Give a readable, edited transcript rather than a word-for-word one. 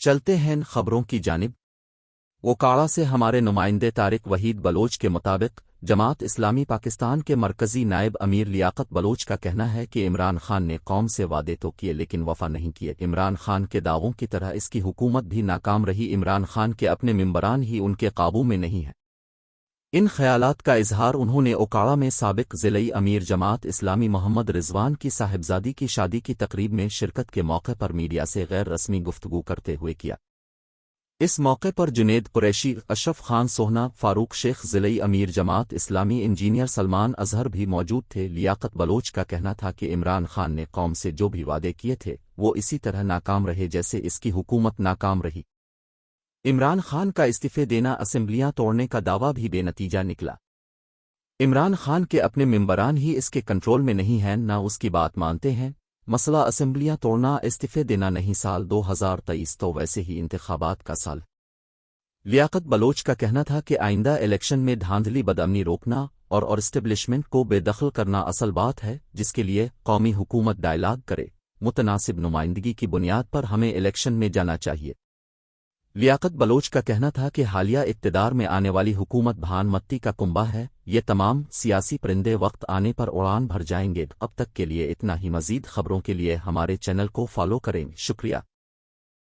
چلتے ہیں خبروں کی جانب۔ اوکاڑا سے ہمارے نمائندے طارق وحید بلوچ کے مطابق جماعت اسلامی پاکستان کے مرکزی نائب امیر لیاقت بلوچ کا کہنا ہے کہ عمران خان نے قوم سے وعدے تو کیے لیکن وفا نہیں کیے۔ عمران خان کے دعووں کی طرح اس کی حکومت بھی ناکام رہی۔ عمران خان کے اپنے ممبران ہی ان کے قابو میں نہیں ہیں۔ ان خیالات کا اظہار انہوں نے اوکاڑا میں سابق ضلعی امیر جماعت اسلامی محمد رضوان کی صاحبزادی کی شادی کی تقریب میں شرکت کے موقع پر میڈیا سے غیر رسمی گفتگو کرتے ہوئے کیا۔ اس موقع پر جنید قریشی، اشرف خان سوہنا، فاروق شیخ ضلعی امیر جماعت اسلامی، انجینئر سلمان اظہر بھی موجود تھے۔ لیاقت بلوچ کا کہنا تھا کہ عمران خان نے قوم سے جو بھی وعدے کیے تھے وہ اسی طرح ناکام رہے جیسے اس کی حکومت ناکام رہی۔ عمران خان کا استعفے دینا، اسمبلیاں توڑنے کا دعویٰ بھی بے نتیجہ نکلا۔ عمران خان کے اپنے ممبران ہی اس کے کنٹرول میں نہیں ہیں، نہ اس کی بات مانتے ہیں۔ مسئلہ اسمبلیاں توڑنا، استعفے دینا نہیں۔ سال 2023 تو ویسے ہی انتخابات کا سال۔ لیاقت بلوچ کا کہنا تھا کہ آئندہ الیکشن میں دھاندلی بدامنی روکنا اور اسٹیبلشمنٹ کو بے دخل کرنا اصل بات ہے، جس کے لیے قومی حکومت ڈائلاگ کرے۔ متناسب نمائندگی کی بنیاد پر ہمیں الیکشن میں جانا چاہیے۔ لیاقت بلوچ کا کہنا تھا کہ حالیہ اقتدار میں آنے والی حکومت بھان متی کا کنبہ ہے، یہ تمام سیاسی پرندے وقت آنے پر اڑان بھر جائیں گے۔ اب تک کے لیے اتنا ہی۔ مزید خبروں کے لیے ہمارے چینل کو فالو کریں۔ شکریہ۔